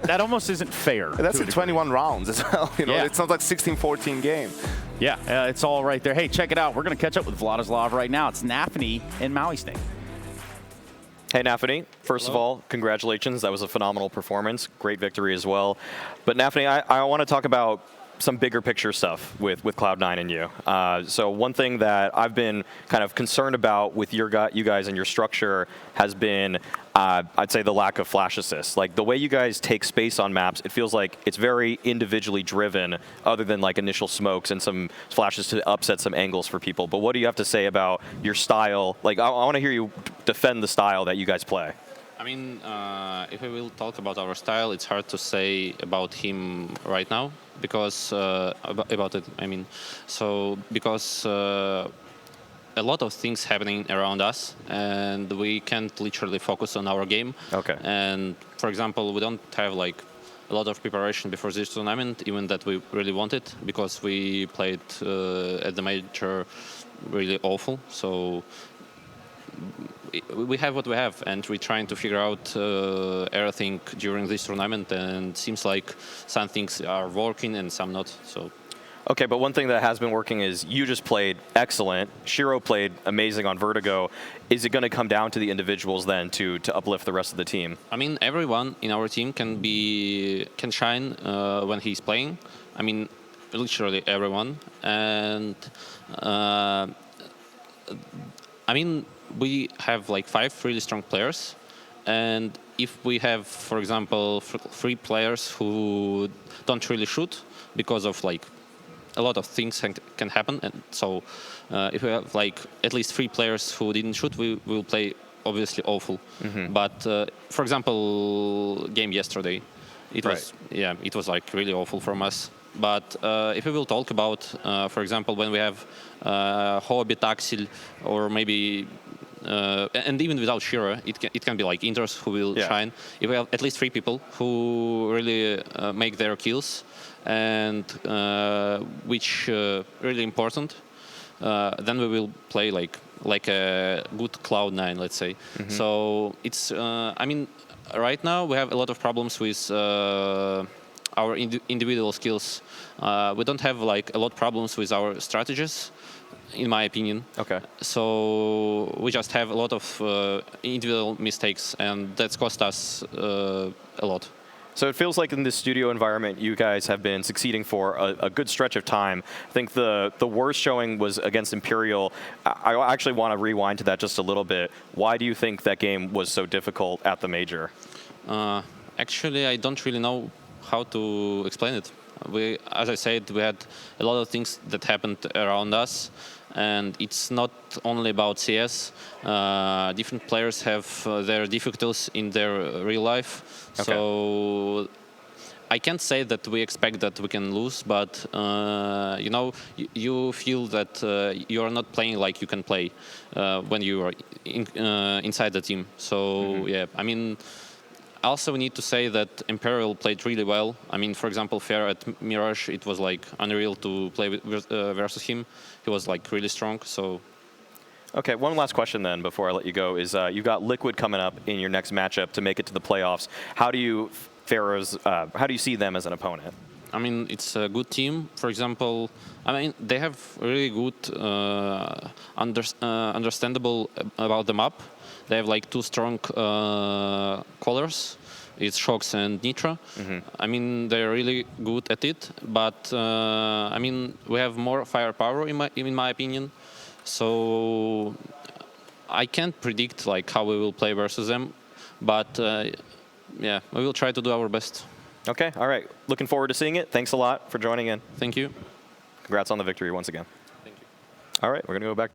That almost isn't fair. That's in 21 rounds as well. You know, Yeah. it's not like 16-14 game. Yeah, it's all right there. Hey, check it out. We're going to catch up with Vladislav right now. It's nafany in Maui State. Hey, nafany. First of all, congratulations. That was a phenomenal performance. Great victory as well. But nafany, I want to talk about some bigger picture stuff with Cloud9 and you. So one thing that I've been kind of concerned about with you guys and your structure has been, I'd say, the lack of flash assist. Like the way you guys take space on maps, it feels like it's very individually driven, other than like initial smokes and some flashes to upset some angles for people. But what do you have to say about your style? Like I want to hear you defend the style that you guys play. I mean, if we will talk about our style, it's hard to say about him right now because about it. I mean, so because a lot of things happening around us, and we can't literally focus on our game. Okay. And for example, we don't have like a lot of preparation before this tournament, even that we really wanted, because we played at the major really awful. So we have what we have, and we're trying to figure out everything during this tournament, and seems like some things are working and some not. So. Okay, but one thing that has been working is you just played excellent. Shiro played amazing on Vertigo. Is it going to come down to the individuals then to uplift the rest of the team? I mean, everyone in our team can shine when he's playing. I mean, literally everyone. And I mean, we have like 5 really strong players, and if we have, for example, 3 players who don't really shoot because of like a lot of things can happen, and so if we have like at least 3 players who didn't shoot, we will play obviously awful. Mm-hmm. But for example, game yesterday, it was it was like really awful from us. But if we will talk about, for example, when we have Hobby, Taxil, or maybe and even without Shiro, it can be like Inters who will shine. If we have at least 3 people who really make their kills, and which really important, then we will play like a good Cloud9, let's say. Mm-hmm. So it's I mean, right now we have a lot of problems with our individual skills. We don't have like a lot of problems with our strategies, in my opinion. Okay. So we just have a lot of individual mistakes, and that's cost us a lot. So it feels like in this studio environment, you guys have been succeeding for a good stretch of time. I think the worst showing was against Imperial. I actually want to rewind to that just a little bit. Why do you think that game was so difficult at the major? Actually, I don't really know how to explain it. As I said, we had a lot of things that happened around us, and it's not only about CS. Different players have their difficulties in their real life. Okay. So I can't say that we expect that we can lose, but you know, you feel that you are not playing like you can play when you are inside the team. So yeah, I mean. Also, we need to say that Imperial played really well. I mean, for example, Fair at Mirage, it was like unreal to play versus him. He was like really strong. So, okay, one last question then before I let you go is you've got Liquid coming up in your next matchup to make it to the playoffs. How do you see them as an opponent? I mean, it's a good team. For example, I mean, they have really good understandable about the map. They have like 2 strong callers. It's Shox and Nitra. Mm-hmm. I mean, they're really good at it. But I mean, we have more firepower in my opinion. So I can't predict like how we will play versus them. But yeah, we will try to do our best. Okay, all right. Looking forward to seeing it. Thanks a lot for joining in. Thank you. Congrats on the victory once again. Thank you. All right, we're going to go back.